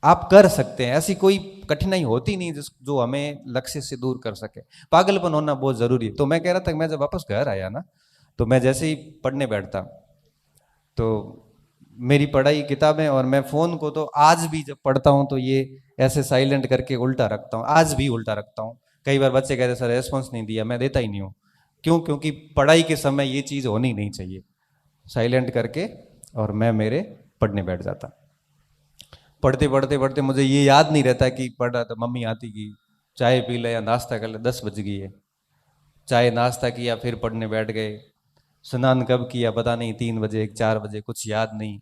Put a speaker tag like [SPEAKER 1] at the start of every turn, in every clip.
[SPEAKER 1] आप कर सकते हैं, ऐसी कोई कठिनाई होती नहीं जो हमें लक्ष्य से दूर कर सके। पागलपन होना बहुत जरूरी है। तो मैं कह रहा था कि मैं जब वापस घर आया ना, तो मैं जैसे ही पढ़ने बैठता, तो मेरी पढ़ाई किताबें, और मैं फोन को तो आज भी जब पढ़ता हूँ तो ये ऐसे साइलेंट करके उल्टा रखता हूँ, आज भी उल्टा रखता हूँ। कई बार बच्चे कहते सर रेस्पॉन्स नहीं दिया, मैं देता ही नहीं हूँ। क्यों? क्योंकि पढ़ाई के समय ये चीज़ होनी नहीं चाहिए। साइलेंट करके और मैं मेरे पढ़ने बैठ जाता। पढ़ते पढ़ते पढ़ते मुझे ये याद नहीं रहता कि पढ़ रहा था, मम्मी आती की चाय पी ले या नाश्ता कर ले, 10 बज गई है, चाय नाश्ता किया फिर पढ़ने बैठ गए। स्नान कब किया पता नहीं, 3 बजे 4 बजे, कुछ याद नहीं।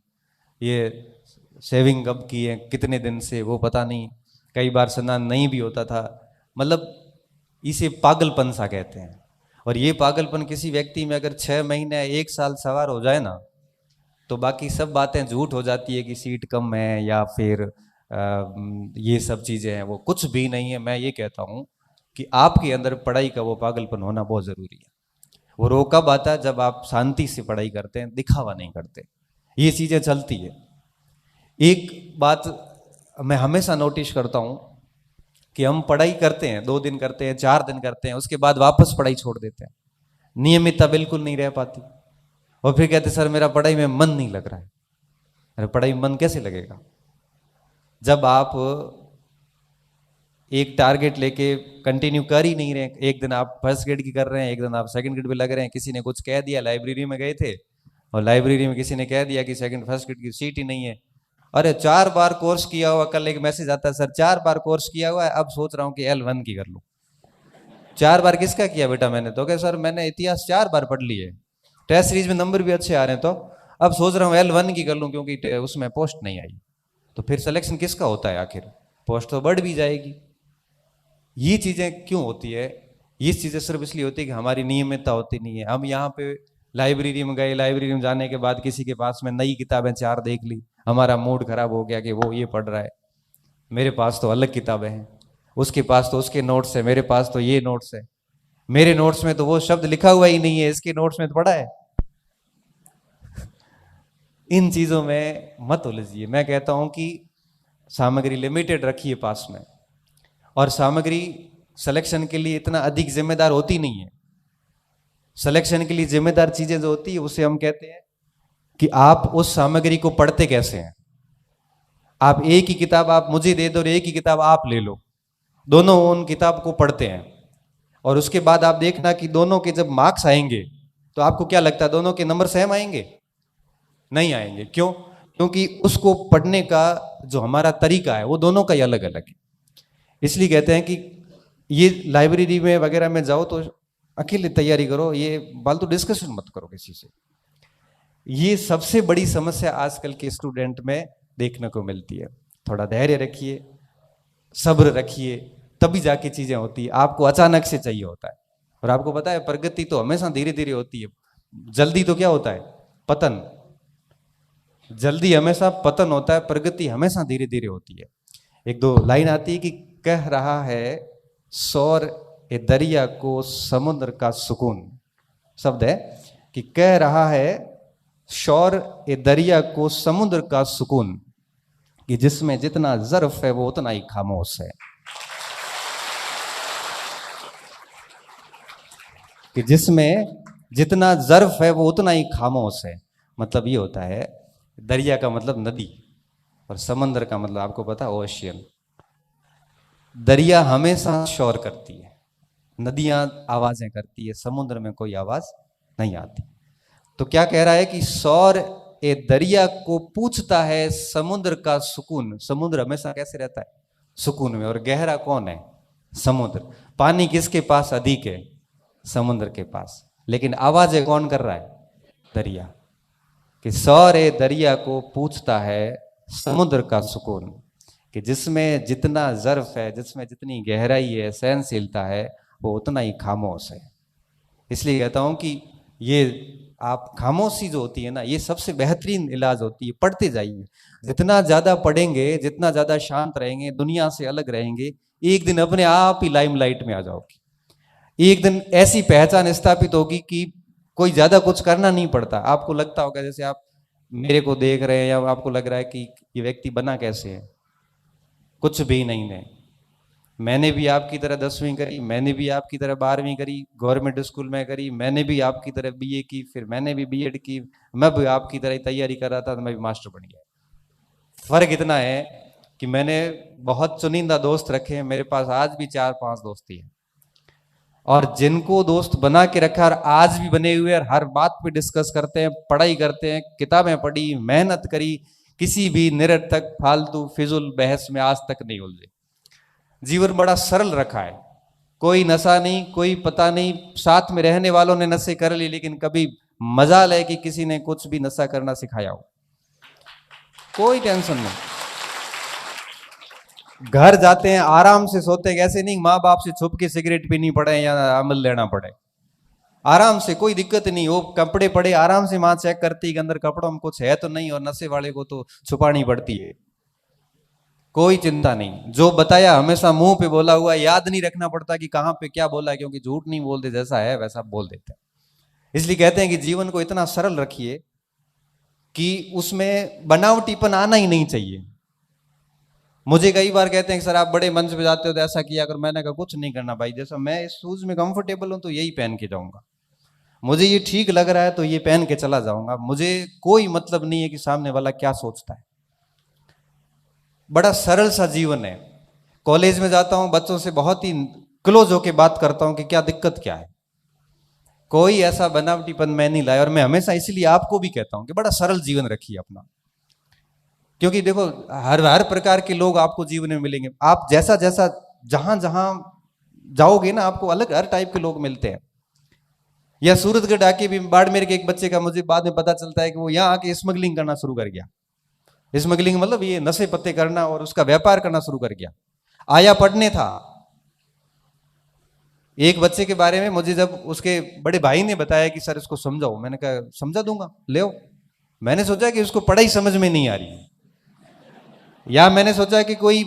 [SPEAKER 1] ये शेविंग कब की है, कितने दिन से, वो पता नहीं। कई बार स्नान नहीं भी होता था। मतलब इसे पागलपन सा कहते हैं। और ये पागलपन किसी व्यक्ति में अगर 6 महीने 1 साल सवार हो जाए ना, तो बाकी सब बातें झूठ हो जाती है कि सीट कम है या फिर ये सब चीज़ें हैं, वो कुछ भी नहीं है। मैं ये कहता हूँ कि आपके अंदर पढ़ाई का वो पागलपन होना बहुत ज़रूरी है। वो रो कब आता है? जब आप शांति से पढ़ाई करते हैं, दिखावा नहीं करते। ये चीज़ें चलती है। एक बात मैं हमेशा नोटिस करता हूँ कि हम पढ़ाई करते हैं, 2 दिन करते हैं, 4 दिन करते हैं, उसके बाद वापस पढ़ाई छोड़ देते हैं। नियमितता बिल्कुल नहीं रह पाती। और फिर कहते सर मेरा पढ़ाई में मन नहीं लग रहा है। अरे पढ़ाई में मन कैसे लगेगा जब आप एक टारगेट लेके कंटिन्यू कर ही नहीं रहे? एक दिन आप फर्स्ट ग्रेड की कर रहे हैं, एक दिन आप सेकंड ग्रेड पे लग रहे हैं। किसी ने कुछ कह दिया, लाइब्रेरी में गए थे और लाइब्रेरी में किसी ने कह दिया कि सेकंड फर्स्ट ग्रेड की सीट ही नहीं है। अरे 4 बार कोर्स किया हुआ, कल एक मैसेज आता है सर 4 बार कोर्स किया हुआ है, अब सोच रहा हूँ कि L1 की कर लूँ। 4 बार किसका किया बेटा? मैंने तो कहा सर मैंने इतिहास 4 बार पढ़ ली है, टेस्ट सीरीज में नंबर भी अच्छे आ रहे हैं, तो अब सोच रहा हूँ L1 की कर लूँ क्योंकि उसमें पोस्ट नहीं आई। तो फिर सिलेक्शन किसका होता है आखिर? पोस्ट तो बढ़ भी जाएगी। ये चीज़ें क्यों होती है? ये चीज़ें सिर्फ इसलिए होती है कि हमारी नियमितता होती नहीं है। हम यहाँ पे लाइब्रेरी में गए, लाइब्रेरी में जाने के बाद किसी के पास में नई किताबें 4 देख ली, हमारा मूड खराब हो गया कि वो ये पढ़ रहा है, मेरे पास तो अलग किताबें हैं, उसके पास तो उसके नोट्स है, मेरे पास तो ये नोट्स है, मेरे नोट्स में तो वो शब्द लिखा हुआ ही नहीं है, इसके नोट्स में तो पढ़ा है। इन चीज़ों में मत उलझिए। मैं कहता हूं कि सामग्री लिमिटेड रखिए पास में। और सामग्री सिलेक्शन के लिए इतना अधिक जिम्मेदार होती नहीं है। सिलेक्शन के लिए जिम्मेदार चीजें जो होती है उसे हम कहते हैं कि आप उस सामग्री को पढ़ते कैसे हैं। आप एक ही किताब आप मुझे दे दो और एक ही किताब आप ले लो, दोनों उन किताब को पढ़ते हैं, और उसके बाद आप देखना कि दोनों के जब मार्क्स आएंगे तो आपको क्या लगता है दोनों के नंबर सेम आएंगे? नहीं आएंगे। क्यों? क्योंकि उसको पढ़ने का जो हमारा तरीका है वो दोनों का ही अलग अलग है। इसलिए कहते हैं कि ये लाइब्रेरी में वगैरह में जाओ तो अकेले तैयारी करो, ये फालतू डिस्कशन मत करो किसी से। ये सबसे बड़ी समस्या आजकल के स्टूडेंट में देखने को मिलती है। थोड़ा धैर्य रखिए, सब्र रखिए, तभी जाके चीजें होती है। आपको अचानक से चाहिए होता है। और आपको पता है प्रगति तो हमेशा धीरे धीरे होती है। जल्दी तो क्या होता है? पतन। जल्दी हमेशा पतन होता है, प्रगति हमेशा धीरे धीरे होती है। एक दो लाइन आती है कि कह रहा है सौर ए दरिया को समुद्र का सुकून। शब्द है कि कह रहा है शौर ए दरिया को समुद्र का सुकून, कि जिसमें जितना ज़र्फ है वो उतना ही खामोश है। कि जिसमें जितना ज़र्फ है वो उतना ही खामोश है। मतलब ये होता है, दरिया का मतलब नदी और समंदर का मतलब आपको पता है ओशियन। दरिया हमेशा शोर करती है, नदियां आवाजें करती है, समुद्र में कोई आवाज नहीं आती। तो क्या कह रहा है कि सौर ए दरिया को पूछता है समुद्र का सुकून। समुद्र हमेशा कैसे रहता है? सुकून में। और गहरा कौन है? समुद्र। पानी किसके पास अधिक है? समुद्र के पास। लेकिन आवाजें कौन कर रहा है? दरिया। कि सौर ए दरिया को पूछता है समुद्र का सुकून, कि जिसमें जितना ज़र्फ है, जिसमें जितनी गहराई है, सहनशीलता है, वो उतना ही खामोश है। इसलिए कहता हूं कि ये आप खामोशी जो होती है ना, ये सबसे बेहतरीन इलाज होती है। पढ़ते जाइए, जितना ज़्यादा पढ़ेंगे, जितना ज़्यादा शांत रहेंगे, दुनिया से अलग रहेंगे, एक दिन अपने आप ही लाइमलाइट में आ जाओगे। एक दिन ऐसी पहचान स्थापित होगी कि कोई ज़्यादा कुछ करना नहीं पड़ता। आपको लगता होगा जैसे आप मेरे को देख रहे हैं या आपको लग रहा है कि ये व्यक्ति बना कैसे है, कुछ भी नहीं है। मैंने भी आपकी तरह 10वीं करी, मैंने भी आपकी तरह 12वीं करी, गवर्नमेंट स्कूल में करी, मैंने भी आपकी तरह बीए की, फिर मैंने भी बीएड की, मैं भी आपकी तरह तैयारी कर रहा था तो मैं भी मास्टर बन गया। फर्क इतना है कि मैंने बहुत चुनिंदा दोस्त रखे हैं, मेरे पास आज भी 4-5 दोस्ती है, और जिनको दोस्त बना के रखा और आज भी बने हुए और हर बात पे डिस्कस करते हैं, पढ़ाई करते हैं, किताबें पढ़ी, मेहनत करी, किसी भी निरर्थक फालतू फिजुल बहस में आज तक नहीं उलझे। जीवन बड़ा सरल रखा है, कोई नशा नहीं, कोई पता नहीं, साथ में रहने वालों ने नशे कर ली लेकिन कभी मजाल है कि किसी ने कुछ भी नशा करना सिखाया हो, कोई टेंशन नहीं। घर जाते हैं आराम से सोते हैं, ऐसे नहीं माँ बाप से छुप के सिगरेट पीनी पड़े या अमल लेना पड़े, आराम से, कोई दिक्कत नहीं। वो कपड़े पड़े आराम से माँ चेक करती है कि अंदर कपड़ों में कुछ है तो नहीं, और नशे वाले को तो छुपानी पड़ती है, कोई चिंता नहीं। जो बताया हमेशा मुंह पे बोला हुआ, याद नहीं रखना पड़ता कि कहां पे क्या बोला, क्योंकि झूठ नहीं बोलते, जैसा है वैसा बोल देते हैं। इसलिए कहते हैं कि जीवन को इतना सरल रखिए कि उसमें बनावटीपन आना ही नहीं चाहिए। मुझे कई बार कहते हैं कि सर आप बड़े मंच पे जाते हो तो ऐसा किया कर, मैंने कहा कुछ नहीं करना भाई, जैसा मैं इस शूज में कंफर्टेबल हूं तो यही पहन के जाऊंगा, मुझे ये ठीक लग रहा है तो ये पहन के चला जाऊंगा, मुझे कोई मतलब नहीं है कि सामने वाला क्या सोचता है। बड़ा सरल सा जीवन है। कॉलेज में जाता हूं, बच्चों से बहुत ही क्लोज होके बात करता हूं कि क्या दिक्कत क्या है, कोई ऐसा बनावटीपन मैं नहीं लाया। और मैं हमेशा इसलिए आपको भी कहता हूं कि बड़ा सरल जीवन रखिए अपना, क्योंकि देखो हर प्रकार के लोग आपको जीवन में मिलेंगे, आप जैसा जैसा जहां जहां जाओगे ना आपको अलग हर टाइप के लोग मिलते हैं। या सूरतगढ़ आके भी बाड़मेर के एक बच्चे का मुझे बाद में पता चलता है कि वो यहाँ आके स्मगलिंग करना शुरू कर गया। स्मगलिंग मतलब ये नशे पत्ते करना और उसका व्यापार करना शुरू कर गया। आया पढ़ने था। एक बच्चे के बारे में मुझे जब उसके बड़े भाई ने बताया कि सर इसको समझाओ, मैंने कहा समझा दूंगा, ले। मैंने सोचा कि उसको पढ़ाई समझ में नहीं आ रही है, या मैंने सोचा कि कोई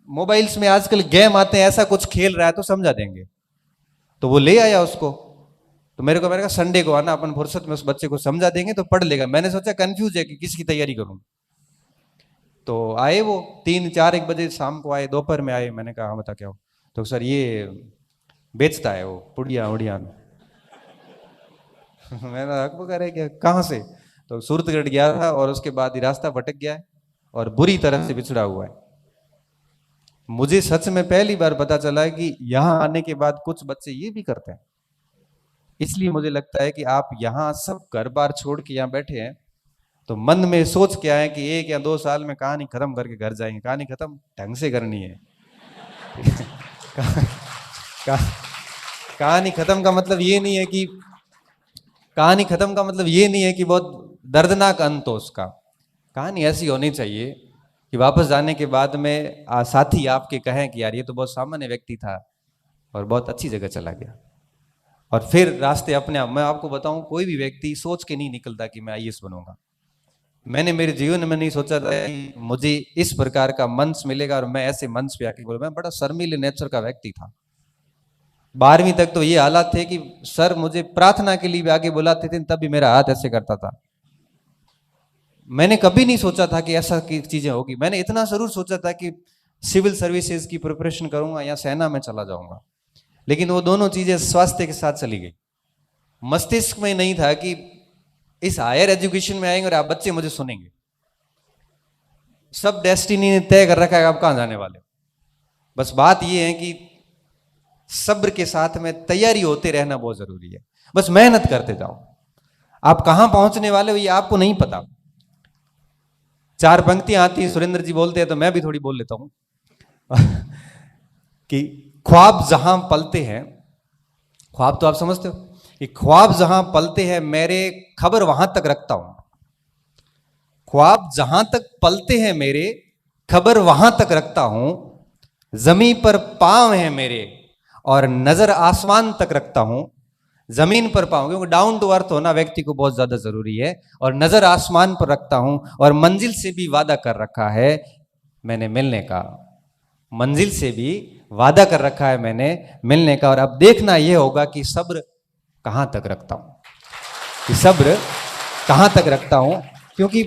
[SPEAKER 1] मोबाइल्स में आजकल गेम आते हैं ऐसा कुछ खेल रहा है तो समझा देंगे, तो वो ले आया उसको। तो मैंने कहा संडे को आना, अपन फुर्सत में उस बच्चे को समझा देंगे तो पढ़ लेगा। मैंने सोचा कंफ्यूज है कि किसकी तैयारी करूं, तो आए वो 3-4-1 बजे शाम को आए, दोपहर में आए। मैंने कहा हाँ बता क्या हो, तो सर ये बेचता है वो पुड़िया उड़िया। मैंने हक है क्या, कहाँ से, तो सूरतगढ़ गया था और उसके बाद रास्ता भटक गया है और बुरी तरह से बिछड़ा हुआ है। मुझे सच में पहली बार पता चला कि यहां आने के बाद कुछ बच्चे ये भी करते हैं। इसलिए मुझे लगता है कि आप यहां सब घर बार छोड़ के यहां बैठे हैं तो मन में सोच के आए कि 1 या 2 साल में कहानी खत्म करके घर जाएंगे। कहानी खत्म ढंग से करनी है। कहानी खत्म का मतलब ये नहीं है कि बहुत दर्दनाक अंत हो उसका। कहानी ऐसी होनी चाहिए कि वापस जाने के बाद में साथी आपके कहें कि यार ये तो बहुत सामान्य व्यक्ति था और बहुत अच्छी जगह चला गया, और फिर रास्ते अपने आप। मैं आपको बताऊं, कोई भी व्यक्ति सोच के नहीं निकलता कि मैं आईएएस बनूंगा। मैंने मेरे जीवन में नहीं सोचा था कि मुझे इस प्रकार का मंच मिलेगा और मैं ऐसे मंच पे आके बोलूं। मैं बड़ा शर्मीले नेचर का व्यक्ति था। 12वीं तक तो ये हालात थे कि सर मुझे प्रार्थना के लिए भी आगे बुलाते थे, तब भी मेरा हाथ ऐसे करता था। मैंने कभी नहीं सोचा था कि ऐसा की चीजें होगी। मैंने इतना जरूर सोचा था कि सिविल सर्विसेज की प्रिपरेशन करूंगा या सेना में चला जाऊंगा, लेकिन वो दोनों चीजें स्वास्थ्य के साथ चली गई। मस्तिष्क में नहीं था कि इस हायर एजुकेशन में आएंगे और आप बच्चे मुझे सुनेंगे। सब डेस्टिनी ने तय कर रखा है आप कहां जाने वाले हो। बस बात यह है कि सब्र के साथ में तैयारी होते रहना बहुत जरूरी है। बस मेहनत करते जाओ। आप कहां पहुंचने वाले हो ये आपको नहीं पता। 4 पंक्तियां आती हैं, सुरेंद्र जी बोलते हैं तो मैं भी थोड़ी बोल लेता हूं कि ख्वाब जहां पलते हैं, ख्वाब तो आप समझते हो कि ख्वाब जहां पलते हैं मेरे, खबर वहां तक रखता हूं। ख्वाब जहां तक पलते हैं मेरे, खबर वहां तक रखता हूं। जमीन पर पांव है मेरे और नजर आसमान तक रखता हूं। जमीन पर पांव, क्योंकि डाउन टू अर्थ होना व्यक्ति को बहुत ज्यादा जरूरी है, और नजर आसमान पर रखता हूं। और मंजिल से भी वादा कर रखा है मैंने मिलने का। मंजिल से भी वादा कर रखा है मैंने मिलने का। और अब देखना यह होगा कि सब्र कहां तक रखता हूं, कि सब्र कहां तक रखता हूं, क्योंकि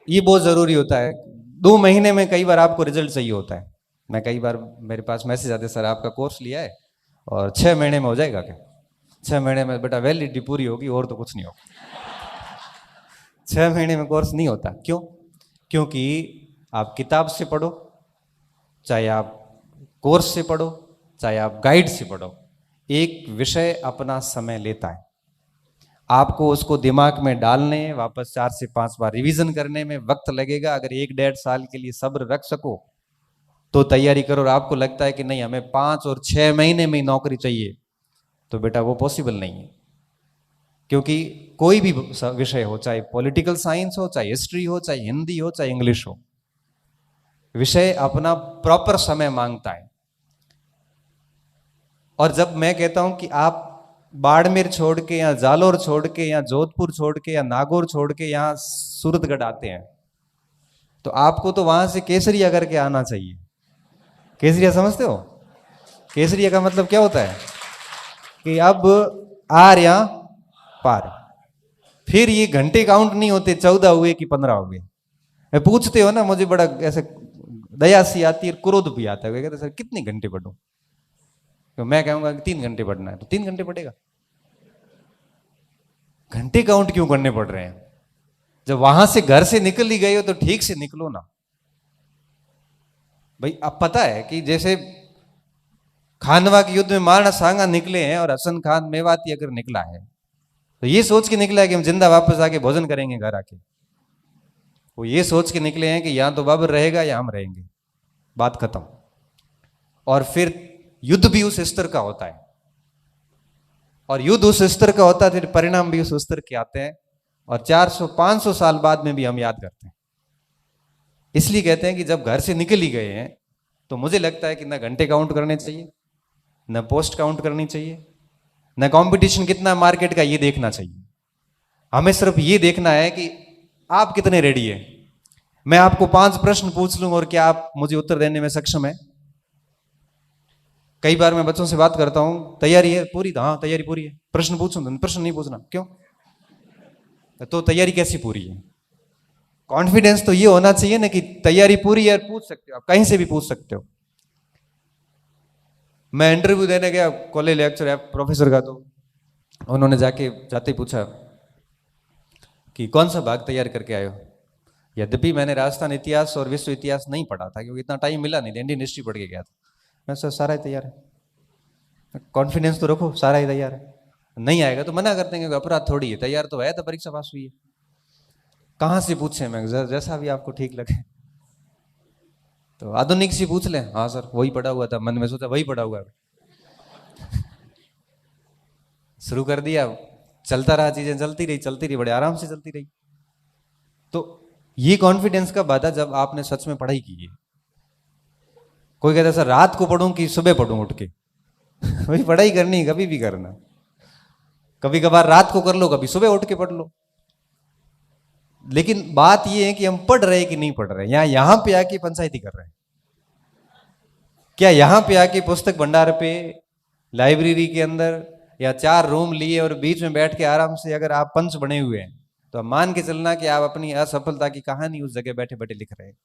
[SPEAKER 1] ये बहुत जरूरी होता है। 2 महीने में कई बार आपको रिजल्ट चाहिए होता है। मैं कई बार मेरे पास मैसेज आते, सर आपका कोर्स लिया है और 6 महीने में हो जाएगा क्या? 6 महीने में बेटा वैलिडिटी पूरी होगी और तो कुछ नहीं होगा। 6 महीने में कोर्स नहीं होता। क्यों? क्योंकि आप किताब से पढ़ो, चाहे आप कोर्स से पढ़ो, चाहे आप गाइड से पढ़ो, एक विषय अपना समय लेता है। आपको उसको दिमाग में डालने, वापस 4 से 5 बार रिवीजन करने में वक्त लगेगा। अगर 1-1.5 साल के लिए सब्र रख सको तो तैयारी करो। और आपको लगता है कि नहीं हमें 5 और 6 महीने में ही नौकरी चाहिए, तो बेटा वो पॉसिबल नहीं है। क्योंकि कोई भी विषय हो, चाहे पॉलिटिकल साइंस हो, चाहे हिस्ट्री हो, चाहे हिंदी हो, चाहे इंग्लिश हो, विषय अपना प्रॉपर समय मांगता है। और जब मैं कहता हूं कि आप बाड़मेर छोड़ के या जालोर छोड़ के या जोधपुर छोड़ के या नागौर छोड़ के यहां सूरतगढ़ आते हैं, तो आपको तो वहां से केसरिया करके आना चाहिए। केसरिया समझते हो? केसरिया का मतलब क्या होता है कि अब आर या पार। फिर ये घंटे काउंट नहीं होते 14 हुए कि 15 हुए। पूछते हो ना, मुझे बड़ा ऐसे दया सी आती है, क्रोध भी आता है। कहते सर कितने घंटे पढ़ूं? तो मैं कहूंगा कि 3 घंटे पढ़ना है, तो 3 घंटे पढ़ेगा। घंटे काउंट क्यों करने पड़ रहे हैं? जब वहां से घर से निकल ही गए हो तो ठीक से निकलो ना भाई। अब पता है कि जैसे खानवा के युद्ध में महाराणा सांगा निकले हैं और हसन खान मेवाती अगर निकला है तो ये सोच के निकला है कि हम जिंदा वापस आके भोजन करेंगे घर आके। वो ये सोच के निकले हैं कि यहां तो बाबर रहेगा या हम रहेंगे, बात खत्म। और फिर युद्ध भी उस स्तर का होता है, और युद्ध उस स्तर का होता है, फिर परिणाम भी उस स्तर के आते हैं। और 400-500 साल बाद में भी हम याद करते हैं। इसलिए कहते हैं कि जब घर से निकल ही गए हैं तो मुझे लगता है कि ना घंटे काउंट करने चाहिए, न पोस्ट काउंट करनी चाहिए, न कंपटीशन कितना मार्केट का ये देखना चाहिए। हमें सिर्फ ये देखना है कि आप कितने रेडी है। मैं आपको 5 प्रश्न पूछ लूंगा और क्या आप मुझे उत्तर देने में सक्षम है? कई बार मैं बच्चों से बात करता हूं, तैयारी है पूरी? हाँ तैयारी पूरी है। प्रश्न पूछूं? प्रश्न नहीं पूछना। क्यों? तो तैयारी कैसी पूरी है? कॉन्फिडेंस तो ये होना चाहिए ना कि तैयारी पूरी है, पूछ सकते हो, आप कहीं से भी पूछ सकते हो। मैं इंटरव्यू देने गया कॉलेज लेक्चर प्रोफेसर का, तो उन्होंने जाते ही पूछा कि कौन सा भाग तैयार करके आए हो। यद्यपि मैंने राजस्थान इतिहास और विश्व इतिहास नहीं पढ़ा था क्योंकि इतना टाइम मिला नहीं था, इंडियन हिस्ट्री पढ़ के गया था। मैं सर सारा ही तैयार है। कॉन्फिडेंस तो रखो, सारा ही तैयार है। नहीं आएगा तो मना करते हैं, अपराध थोड़ी है। तैयार तो है, तो परीक्षा पास हुई है। कहां से पूछे? मैं जैसा भी आपको ठीक लगे। तो आधुनिक से पूछ लें? हाँ सर वही पढ़ा हुआ था। मन में सोचा वही पढ़ा हुआ है। शुरू कर दिया, चलता रहा, चीजें चलती रही, बड़े आराम से चलती रही। तो ये कॉन्फिडेंस कब आता? जब आपने सच में पढ़ाई की है। कोई कहता सर रात को पढ़ूं कि सुबह पढ़ूं उठ के? वही पढ़ाई करनी, कभी भी करना। कभी कभार रात को कर लो, कभी सुबह उठ के पढ़ लो। लेकिन बात यह है कि हम पढ़ रहे कि नहीं पढ़ रहे। यहां पे आके पंचायती कर रहे हैं क्या? यहां पे आके पुस्तक भंडार पे, लाइब्रेरी के अंदर या 4 रूम लिए और बीच में बैठ के आराम से अगर आप पंच बने हुए हैं तो मान के चलना कि आप अपनी असफलता की कहानी उस जगह बैठे बैठे लिख रहे हैं।